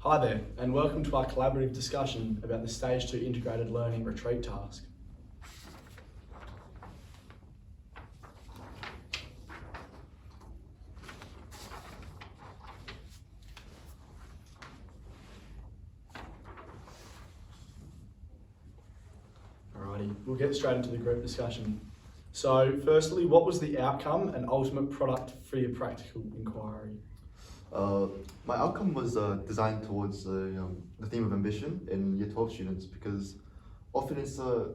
Hi there, and welcome to our collaborative discussion about the Stage 2 Integrated Learning Retreat Task. Alrighty, we'll get straight into the group discussion. So, firstly, what was the outcome and ultimate product for your practical inquiry? My outcome was designed towards the theme of ambition in Year 12 students, because often it's an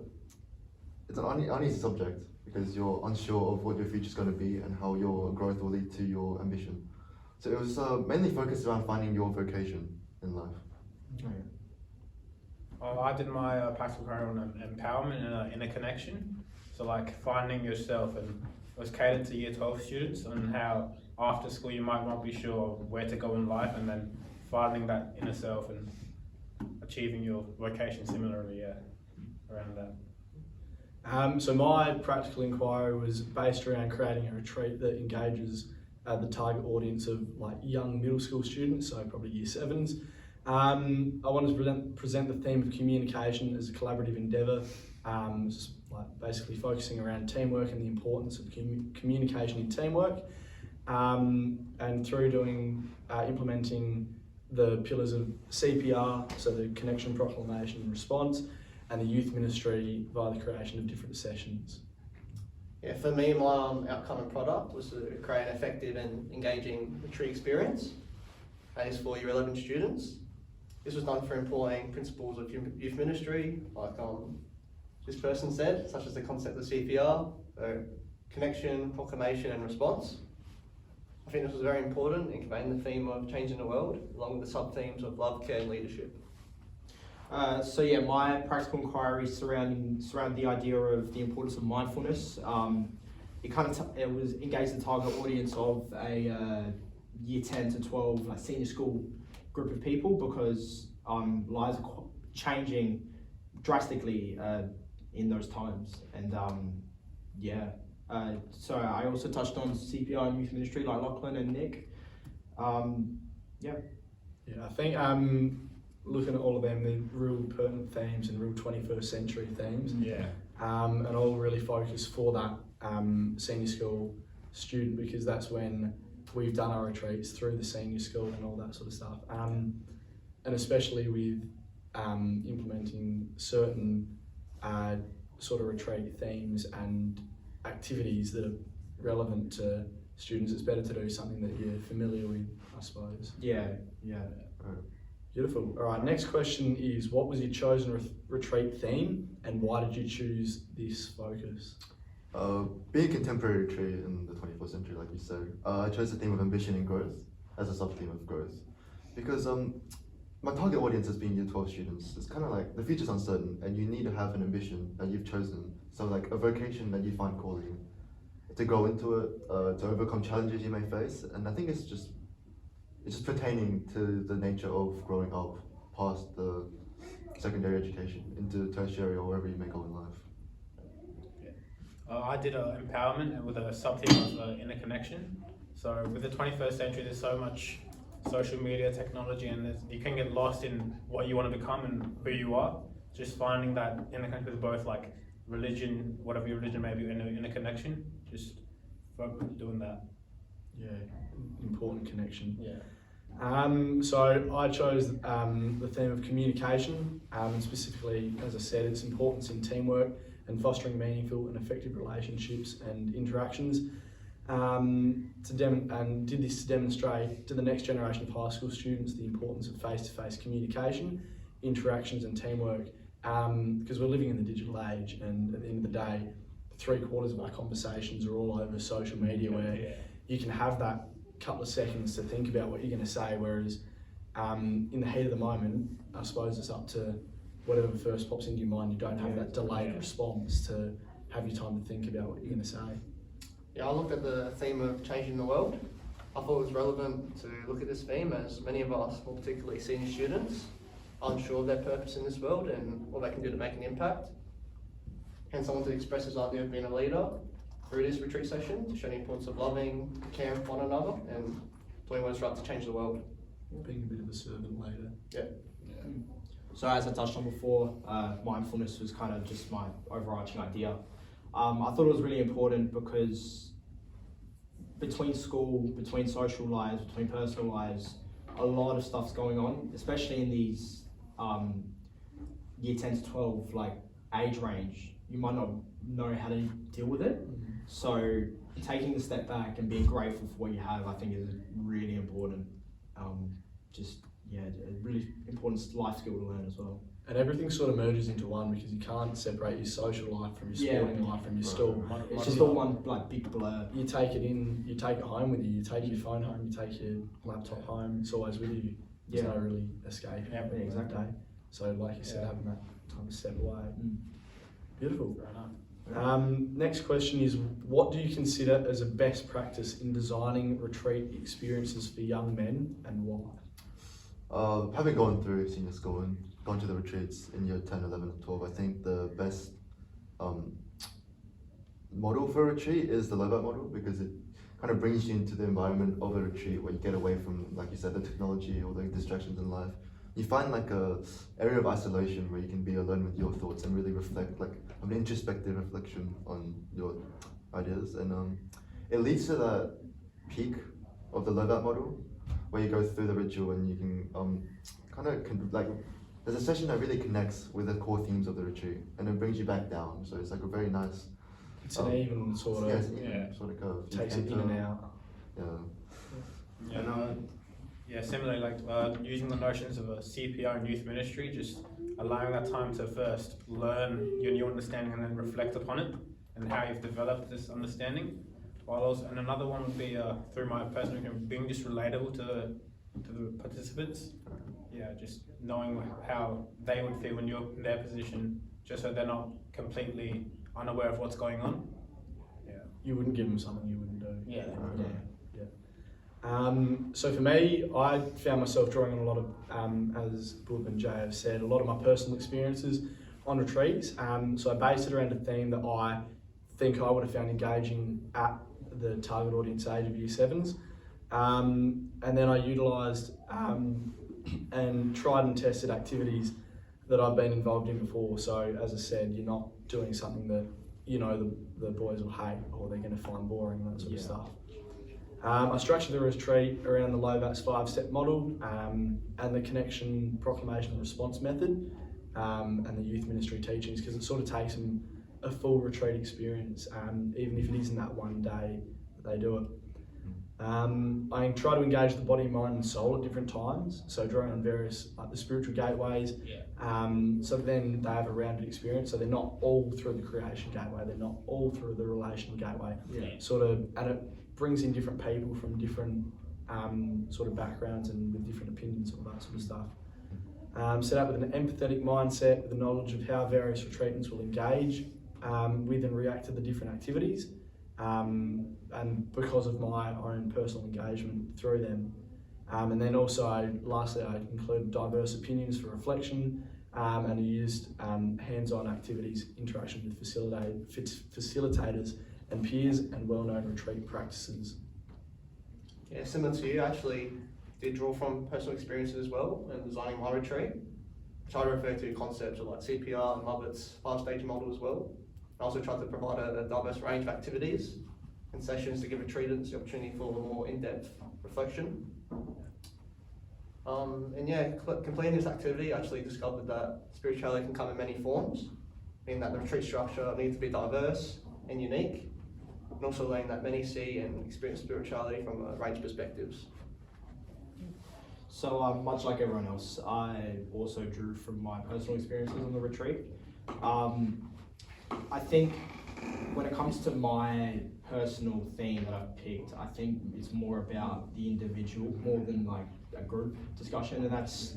uneasy subject because you're unsure of what your future is going to be and how your growth will lead to your ambition. So it was mainly focused around finding your vocation in life. I did my practical career on empowerment and a connection. So like finding yourself, and it was catered to Year 12 students on how after school you might not be sure where to go in life, and then finding that inner self and achieving your vocation similarly, around that. So my practical inquiry was based around creating a retreat that engages the target audience of like young middle school students, so probably Year 7s. I wanted to present the theme of communication as a collaborative endeavour, like basically focusing around teamwork and the importance of communication in teamwork, and through implementing the pillars of CPR, so the connection, proclamation and response, and the youth ministry via the creation of different sessions. Yeah, for me, my outcome and product was to create an effective and engaging retreat experience, and is for Year 11 students. This was done through employing principles of youth ministry, like this person said, such as the concept of CPR, connection, proclamation and response. I think this was very important in conveying the theme of changing the world, along with the sub-themes of love, care and leadership. My practical inquiry surrounding the idea of the importance of mindfulness. It was engaged the target audience of a Year 10 to 12 like senior school group of people, because lives are changing drastically in those times, and so I also touched on CPR and youth ministry like Lachlan and Nick. I think looking at all of them, they're real pertinent themes and real 21st century themes. And all really focus for that senior school student, because that's when we've done our retreats through the senior school and all that sort of stuff. And especially with implementing certain sort of retreat themes and activities that are relevant to students, it's better to do something that you're familiar with, I suppose. Beautiful. All right, next question is, what was your chosen retreat theme and why did you choose this focus? Being a contemporary retreat in the 21st century, like you said, I chose the theme of ambition and growth as a sub-theme of growth, because my target audience has been Year 12 students. It's kind of like the future's uncertain and you need to have an ambition that you've chosen, so like a vocation that you find calling, to go into it, to overcome challenges you may face. And I think it's just pertaining to the nature of growing up past the secondary education into tertiary or wherever you may go in life. I did empowerment with a sub-theme of inner connection. So with the 21st century, there's so much social media technology, and you can get lost in what you want to become and who you are. Just finding that inner connection with both like religion, whatever your religion may be, in a connection, just doing that. Important connection. So I chose the theme of communication, and specifically, as I said, its importance in teamwork and fostering meaningful and effective relationships and interactions. And did this to demonstrate to the next generation of high school students the importance of face-to-face communication, interactions and teamwork, because we're living in the digital age, and at the end of the day, 3/4 of our conversations are all over social media, where you can have that couple of seconds to think about what you're going to say, whereas in the heat of the moment, I suppose it's up to whatever first pops into your mind. You don't have that delayed response to have your time to think about what you're going to say. I looked at the theme of changing the world. I thought it was relevant to look at this theme, as many of us, more particularly senior students, are unsure of their purpose in this world and what they can do to make an impact. Hence, I wanted to express this idea of being a leader through this retreat session, to show the importance of loving, caring for one another and doing what is right to change the world. Being a bit of a servant leader. So as I touched on before, mindfulness was kind of just my overarching idea. I thought it was really important because between school, between social lives, between personal lives, a lot of stuff's going on, especially in these year 10 to 12 like age range. You might not know how to deal with it. So taking a step back and being grateful for what you have, I think is really important. A really important life skill to learn as well. And everything sort of merges into one because you can't separate your social life from your sporting life from your school. It's just all one like big blur. You take it in, you take it home with you, you take your phone home, you take your laptop home, it's always with you. There's no really escape. Yeah, exactly. So like you said, having that time to step away. Beautiful. Fair enough. Next question is, what do you consider as a best practice in designing retreat experiences for young men and why? Having gone through senior school and gone to the retreats in year 10, 11, and 12, I think the best model for a retreat is the Lobat model because it kind of brings you into the environment of a retreat where you get away from, like you said, the technology or the distractions in life. You find like a area of isolation where you can be alone with your thoughts and really reflect, like an introspective reflection on your ideas. And it leads to that peak of the Lobat model where you go through the ritual and you can there's a session that really connects with the core themes of the retreat and it brings you back down. So it's like a very nice. It's an even sort of, yeah, it's an even sort of curve. takes it in and out. Yeah. And similarly, like using the notions of a CPR and youth ministry, just allowing that time to first learn your new understanding and then reflect upon it and how you've developed this understanding. And another one would be through my personal experience, being just relatable to the participants. Yeah, just knowing how they would feel when you're in their position, just so they're not completely unaware of what's going on. Yeah. You wouldn't give them something you wouldn't do. Yeah. So for me, I found myself drawing on a lot of, as Bob and Jay have said, a lot of my personal experiences on retreats. So I based it around a theme that I think I would have found engaging at the target audience age of year 7s. And then I utilised and tried and tested activities that I've been involved in before. So as I said, you're not doing something that you know the boys will hate or they're going to find boring and that sort of stuff. I structured the retreat around the Lobat's 5-step model and the connection, proclamation and response method and the youth ministry teachings because it sort of takes them a full retreat experience even if it isn't that one day that they do it. I try to engage the body, mind and soul at different times, so drawing on various the spiritual gateways, so then they have a rounded experience, so they're not all through the creation gateway, they're not all through the relational gateway, and it brings in different people from different sort of backgrounds and with different opinions, all that sort of stuff. Set up with an empathetic mindset, with the knowledge of how various retreatants will engage with and react to the different activities. And because of my own personal engagement through them. And then also, lastly, I included diverse opinions for reflection and I used hands-on activities, interaction with facilitators and peers and well-known retreat practices. Yeah, similar to you, I actually did draw from personal experiences as well in designing my retreat, which I refer to concepts of like CPR and Lobat's 5-stage model as well. I also tried to provide a diverse range of activities and sessions to give retreatants the opportunity for a more in-depth reflection. Completing this activity, I actually discovered that spirituality can come in many forms, meaning that the retreat structure needs to be diverse and unique, and also letting that many see and experience spirituality from a range of perspectives. So much like everyone else, I also drew from my personal experiences on the retreat. I think when it comes to my personal theme that I've picked, I think it's more about the individual more than like a group discussion, and that's,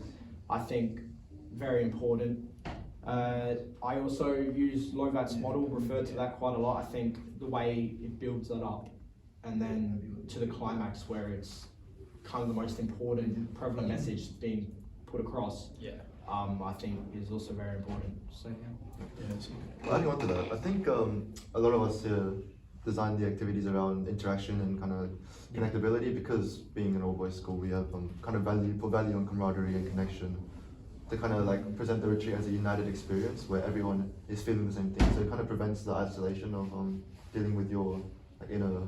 I think, very important. I also use Lovat's model, refer to that quite a lot. I think the way it builds that up and then to the climax where it's kind of the most important, prevalent message being put across, I think is also very important. So Adding on to that, I think a lot of us here design the activities around interaction and kind of connectability, because being an all-boys school, we have kind of put value on camaraderie and connection, to kind of like present the retreat as a united experience where everyone is feeling the same thing. So it kind of prevents the isolation of dealing with your like inner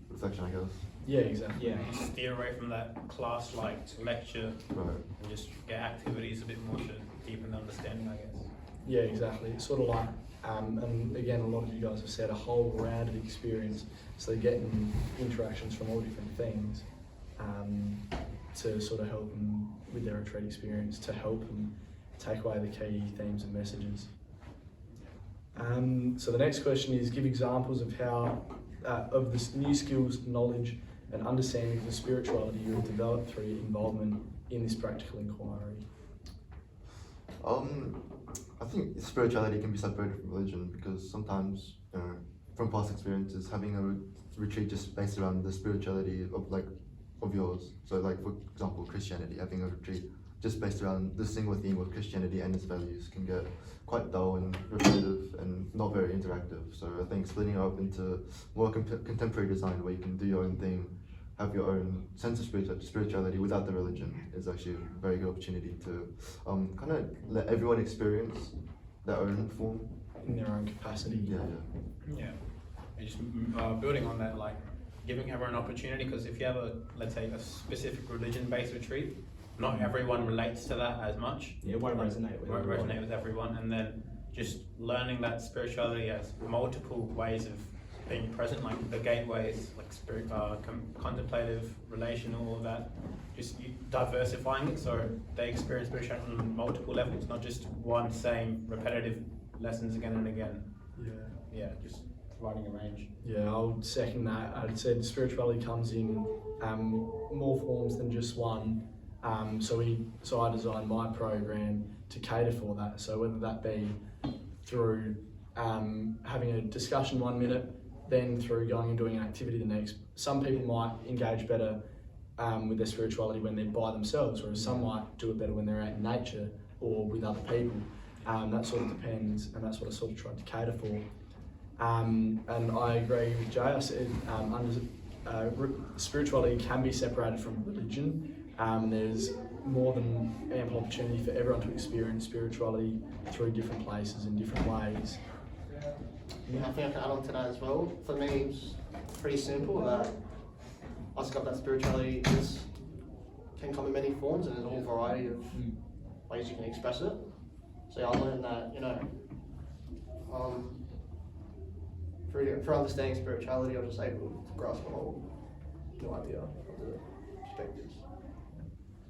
reflection, I guess. Yeah, exactly. Yeah. Steer away from that class-like lecture Right. and just get activities a bit more to deepen the understanding, I guess. Yeah, exactly. It's sort of like, and again, a lot of you guys have said a whole rounded experience. So they're getting interactions from all different things to sort of help them with their retreat experience, to help them take away the key themes and messages. So the next question is, give examples of how, of the new skills, knowledge and understanding of the spirituality you have developed through your involvement in this practical inquiry. I think spirituality can be separated from religion, because sometimes, from past experiences, having a retreat just based around the spirituality of yours. So, like for example, Christianity, having a retreat just based around the single theme of Christianity and its values can get quite dull and repetitive and not very interactive. So I think splitting it up into more contemporary design, where you can do your own thing, have your own sense of spirituality without the religion, is actually a very good opportunity to kind of let everyone experience their own form. In their own capacity. Yeah. Yeah, and just building on that, like giving everyone an opportunity, because if you have let's say a specific religion-based retreat, not everyone relates to that as much. Yeah, it won't resonate with Won't everyone. resonate with everyone, and then just learning that spirituality has multiple ways of being present, like the gateways, like spirit, contemplative, relational, all of that. Just diversifying it so they experience spirituality on multiple levels, not just one same repetitive lessons again and again. Yeah, just providing a range. Yeah, I'll second that. I'd say spirituality comes in more forms than just one. So I designed my program to cater for that. So whether that be through having a discussion 1 minute, then through going and doing an activity the next. Some people might engage better with their spirituality when they're by themselves, whereas some might do it better when they're out in nature or with other people. That sort of depends, and that's what I sort of tried to cater for. And I agree with Jay. I said spirituality can be separated from religion. There's more than ample opportunity for everyone to experience spirituality through different places in different ways. Yeah, I think I can add on to that as well. For me, it's pretty simple that I discovered that spirituality can come in many forms, and there's a whole variety of ways you can express it. So I learned that, through understanding spirituality, I was just able to grasp a whole new idea of the perspectives.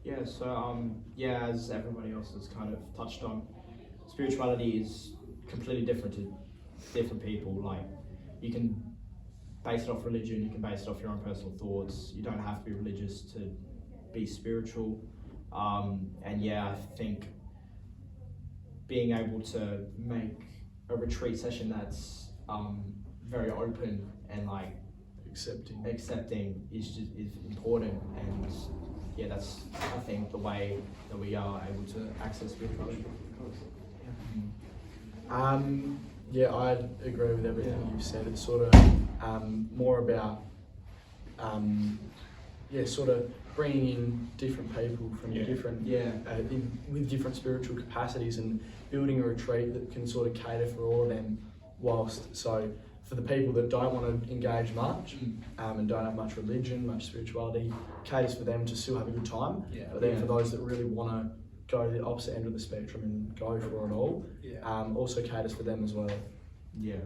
Yeah, so as everybody else has kind of touched on, spirituality is completely different to different people. Like, you can base it off religion, you can base it off your own personal thoughts. You don't have to be religious to be spiritual. And yeah, I think being able to make a retreat session that's very open and like accepting is important. And yeah, that's, I think, the way that we are able to access spirituality. Yeah, I agree with everything you've said. It's sort of more about sort of bringing in different people from different with different spiritual capacities, and building a retreat that can sort of cater for all of them. Whilst for the people that don't want to engage much and don't have much religion, much spirituality, caters for them to still have a good time. Yeah. But then for those that really want to go to the opposite end of the spectrum and go for it all, also caters for them as well. Yeah.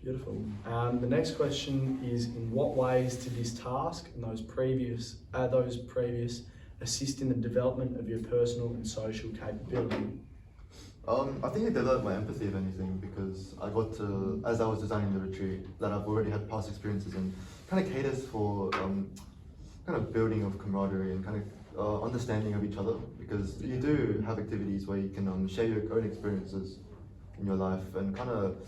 Beautiful. The next question is, in what ways did this task and those previous assist in the development of your personal and social capability? I think it developed my empathy, if anything, because I got to, as I was designing the retreat, that I've already had past experiences and kind of caters for kind of building of camaraderie and kind of understanding of each other, because you do have activities where you can share your own experiences in your life and kind of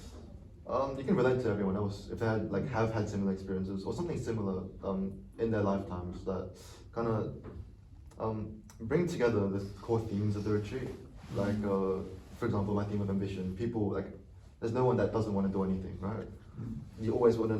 you can relate to everyone else if they have had similar experiences or something similar in their lifetimes, that kind of bring together the core themes of the retreat. Like for example, my theme of ambition. People there's no one that doesn't want to do anything, right? You always want to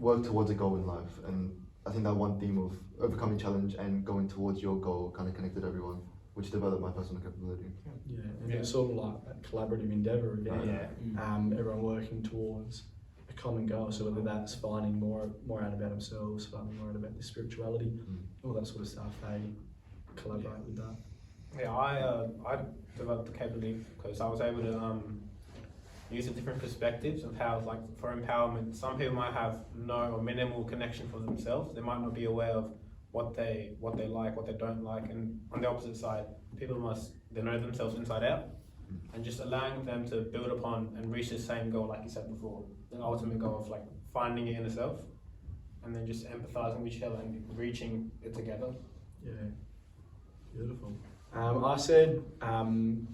work towards a goal in life. And I think that one theme of overcoming challenge and going towards your goal kind of connected everyone, which developed my personal capability. Yeah, and Yeah. it's sort of like a collaborative endeavour again. Yeah. Everyone working towards a common goal. So whether that's finding more out about themselves, finding more out about their spirituality, all that sort of stuff, they collaborate with that. Yeah, I developed the capability because I was able to use the different perspectives of how, like, for empowerment, some people might have no or minimal connection for themselves. They might not be aware of what they like, what they don't like, and on the opposite side, people they know themselves inside out, and just allowing them to build upon and reach the same goal, like you said before, the ultimate goal of like finding your inner self, and then just empathizing with each other and reaching it together. Yeah, beautiful. I said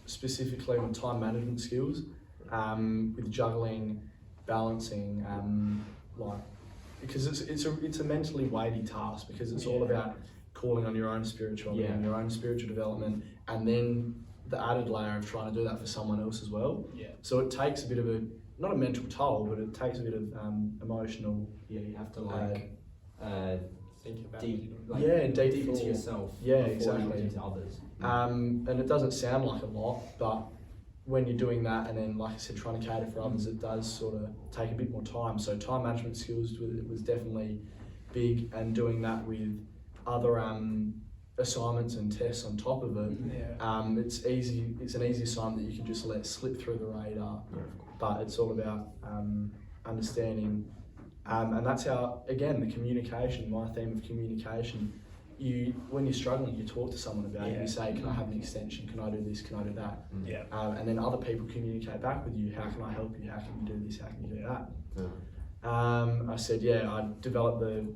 specifically on time management skills, with juggling, balancing, like, because it's a mentally weighty task, because it's all about calling on your own spirituality and your own spiritual development, and then the added layer of trying to do that for someone else as well. Yeah. So it takes a bit of not a mental toll, but it takes a bit of emotional. Yeah, you have to like Think about deep, it. like, Yeah, deep deep into thought. yourself. Yeah, before you exactly. get into others. And it doesn't sound like a lot, but when you're doing that and then, like I said, trying to cater for others, it does sort of take a bit more time. So time management skills was definitely big, and doing that with other assignments and tests on top of it. Yeah. It's an easy assignment that you can just let slip through the radar, but it's all about understanding, and that's how, again, the communication, my theme of communication, when you're struggling, you talk to someone about it. You say, can I have an extension? Can I do this? Can I do that? Yeah. And then other people communicate back with you. How can I help you? How can you do this? How can you do that? I said, I developed the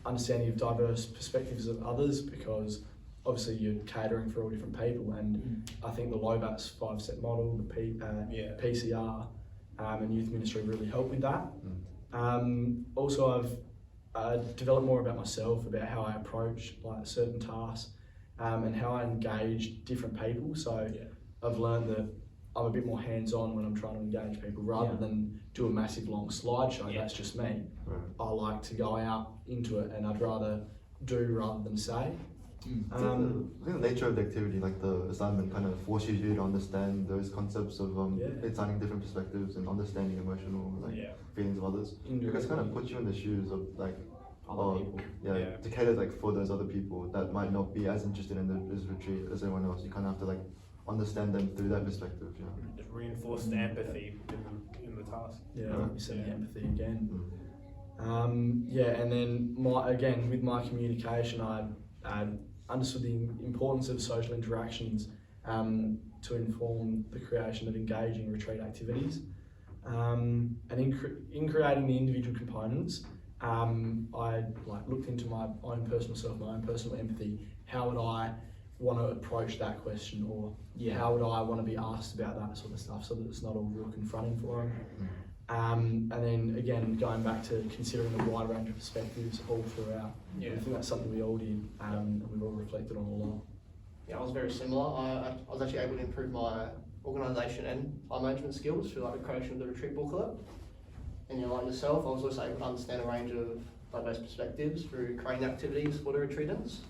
understanding of diverse perspectives of others, because obviously you're catering for all different people, and I think the LOBAT's 5-step model, the PCR, and youth ministry really helped with that. Also, I've developed more about myself, about how I approach like certain tasks, and how I engage different people. So I've learned that I'm a bit more hands-on when I'm trying to engage people, rather than do a massive long slideshow. That's just me. I like to go out into it, and I'd rather do rather than say. I think the nature of the activity, like the assignment, kind of forces you to understand those concepts of understanding different perspectives and understanding emotional feelings of others. Because it kind of puts you in the shoes of like Other people. to cater like for those other people that might not be as interested in this retreat as everyone else. You kind of have to like understand them through that perspective. Just reinforce the empathy in the task. Like you said, the empathy again. And then with my communication, I understood the importance of social interactions to inform the creation of engaging retreat activities. And in creating the individual components, I looked into my own personal self, my own personal empathy. How would I want to approach that question, or how would I want to be asked about that sort of stuff, so that it's not all real confronting for them. And then again, going back to considering the wide range of perspectives all throughout. I think that's something we all did, and we've all reflected on a lot. Yeah, I was very similar. I was actually able to improve my organisation and time management skills through the creation of the retreat booklet. And like yourself, I was also able to understand a range of diverse perspectives through creating activities for the retreatants,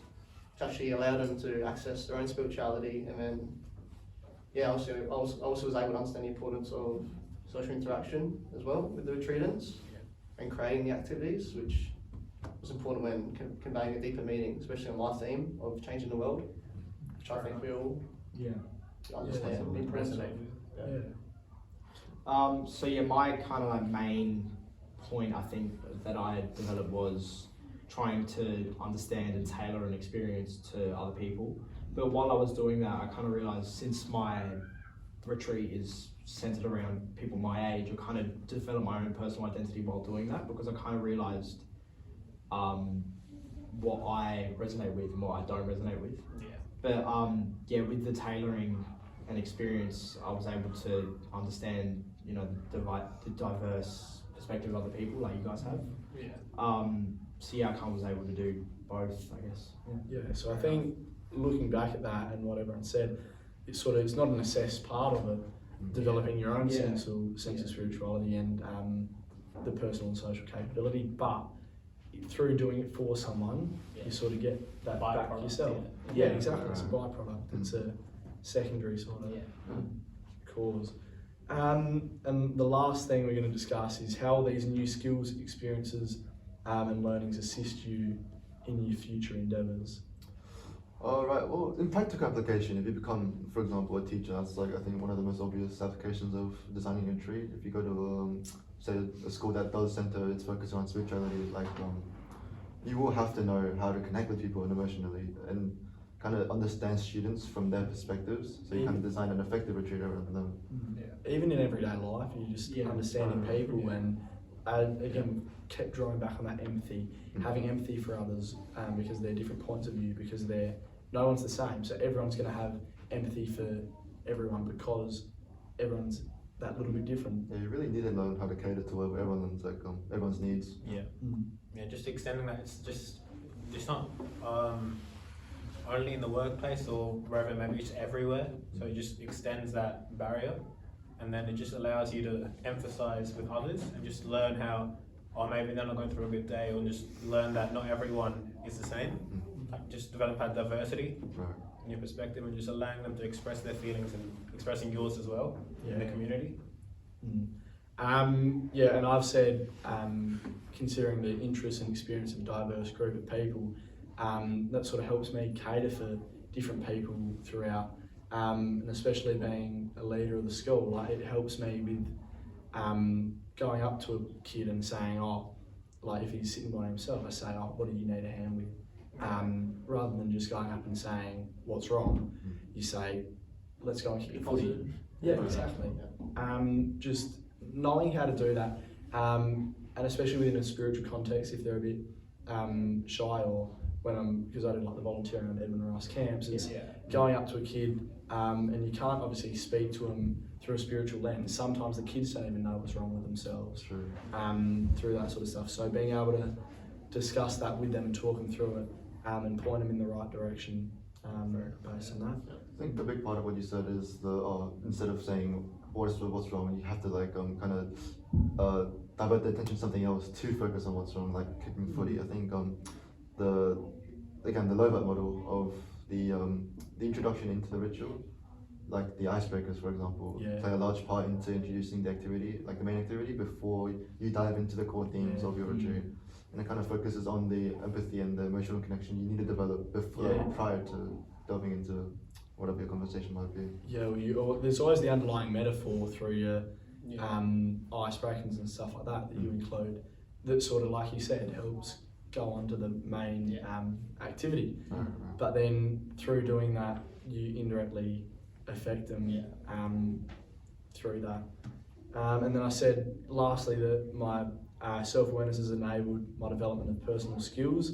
which actually allowed them to access their own spirituality. And then, I also was able to understand the importance of social interaction as well with the retreatants and creating the activities, which was important when conveying a deeper meaning, especially on my theme of changing the world, which I think we all understand the importance of. My kind of like main point, I think, that I developed was trying to understand and tailor an experience to other people. But while I was doing that, I kind of realized, since my retreat is centered around people my age, I kind of developed my own personal identity while doing that, because I kind of realized what I resonate with and what I don't resonate with. But with the tailoring and experience, I was able to understand, the diverse perspective of other people, like you guys have. I kind of was able to do both, I guess. So I think looking back at that and what everyone said, it's not an assessed part of it, developing your own sense of spirituality and the personal and social capability, but through doing it for someone, you sort of get that back Byproduct, yourself. yeah. Yeah, exactly. It's a byproduct. It's a secondary sort of cause. And the last thing we're going to discuss is how these new skills, experiences, and learnings assist you in your future endeavours. Alright, well, in practical application, if you become, for example, a teacher, that's like, I think, one of the most obvious applications of designing a trade. If you go to, say, a school that does center its focus on spirituality, like, you will have to know how to connect with people emotionally and kind of understand students from their perspectives, so you kind of design an effective retreat around them. Even in everyday life, you just understanding people and again, kept drawing back on that empathy, having empathy for others because they're different points of view, because no one's the same, so everyone's going to have empathy for everyone because everyone's that little bit different. Yeah, you really need to learn how to cater to everyone's needs. Yeah, just extending that. It's just not only in the workplace or wherever, maybe it's everywhere. So it just extends that barrier, and then it just allows you to emphasize with others and just learn how, or maybe they're not going through a good day, or just learn that not everyone is the same. Just develop that diversity in your perspective, and just allowing them to express their feelings and expressing yours as well in the community. And I've said, considering the interest and experience of a diverse group of people, that sort of helps me cater for different people throughout, and especially being a leader of the school, like it helps me with going up to a kid and saying, like if he's sitting by himself, I say, what do you need a hand with? Rather than just going up and saying what's wrong, you say, let's go and kick a footy. Yeah, exactly. Just knowing how to do that, and especially within a spiritual context, if they're a bit shy, or because I did like the volunteering on Edmund Rice camps, it's going up to a kid and you can't obviously speak to them through a spiritual lens. Sometimes the kids don't even know what's wrong with themselves through that sort of stuff. So being able to discuss that with them and talk them through it and point them in the right direction based on that. I think the big part of what you said is instead of saying what's wrong, you have to divert the attention to something else to focus on what's wrong, like kicking footy. I think the Lovat model of the introduction into the ritual, like the icebreakers, for example, play a large part into introducing the activity, like the main activity, before you dive into the core themes of your retreat. And it kind of focuses on the empathy and the emotional connection you need to develop prior to delving into whatever your conversation might be. There's always the underlying metaphor through your icebreakers and stuff like that you include, that sort of, like you said, helps go on to the main activity. But then through doing that, you indirectly affect them through that. And then I said lastly that my self-awareness has enabled my development of personal skills,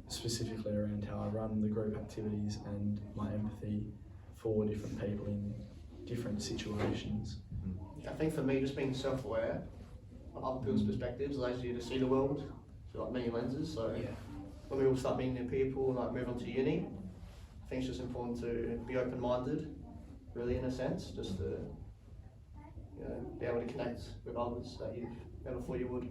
specifically around how I run the group activities and my empathy for different people in different situations. I think for me, just being self-aware of other people's perspectives allows you to see the world through like many lenses. So when we all start meeting new people and like move on to uni, I think it's just important to be open-minded, really, in a sense, just to be able to connect with others that you never thought you would.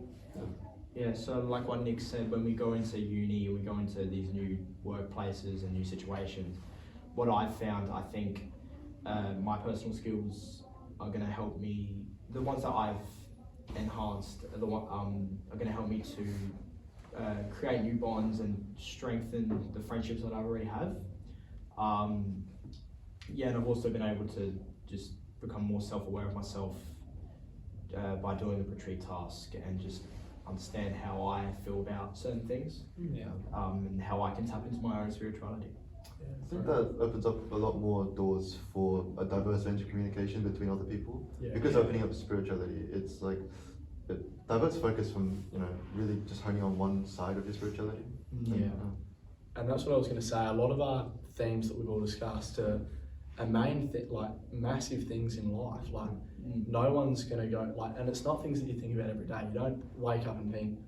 Yeah, so like what Nick said, when we go into uni, we go into these new workplaces and new situations, what I've found, I think my personal skills are going to help me, the ones that I've enhanced are going to help me to create new bonds and strengthen the friendships that I already have. And I've also been able to just become more self-aware of myself by doing the retreat task and just understand how I feel about certain things and how I can tap into my own spirituality. I think that opens up a lot more doors for a diverse range of communication between other people. Because opening up spirituality, it's like it diverts focus from really just honing on one side of your spirituality. And that's what I was going to say. A lot of our themes that we've all discussed are massive things in life. Like no one's going to go and it's not things that you think about every day. You don't wake up and think,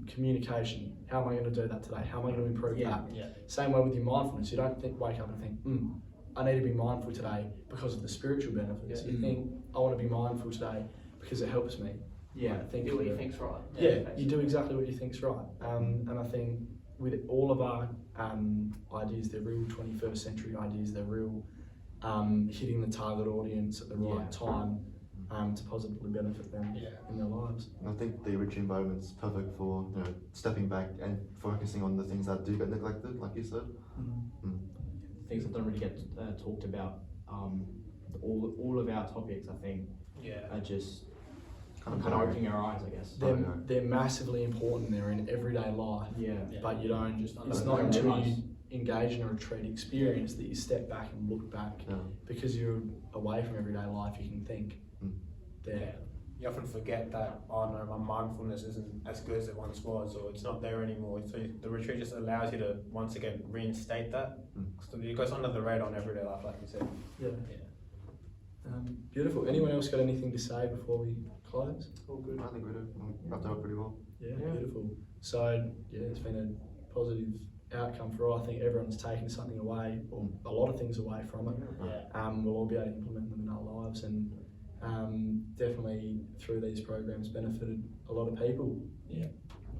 communication. How am I going to do that today? How am I going to improve that? Same way with your mindfulness. You don't wake up and think, I need to be mindful today because of the spiritual benefits. You think, I want to be mindful today because it helps me. Yeah. I think Do what you that- think's right. Yeah, you do exactly what you think's right. And I think with all of our ideas, they're real 21st century ideas, they're real hitting the target audience at the right Yeah. time to positively benefit them in their lives. And I think the Ritchie environment's perfect for stepping back and focusing on the things that do get neglected, like you said. Things that don't really get talked about. All of our topics, I think, are just kind of opening our eyes, I guess. They're massively important, they're in everyday life, Yeah. but you don't, Just it's under not the until radar. you engage in a retreat experience that you step back and look back. Yeah. Because you're away from everyday life, you can think there. You often forget that, oh no, my mindfulness isn't as good as it once was, or it's not there anymore. So the retreat just allows you to once again reinstate that. So it goes under the radar on everyday life, like you said. Yeah. Yeah. Beautiful. Anyone else got anything to say before we close? All good. I think we did. Wrapped it up pretty well. Yeah, Yeah. beautiful. So yeah, it's been a positive outcome for all. I think everyone's taken something away, or a lot of things away from it. We'll all be able to implement them in our lives, and definitely through these programs benefited a lot of people. Yeah.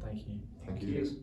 Thank you. Thank you. Cheers.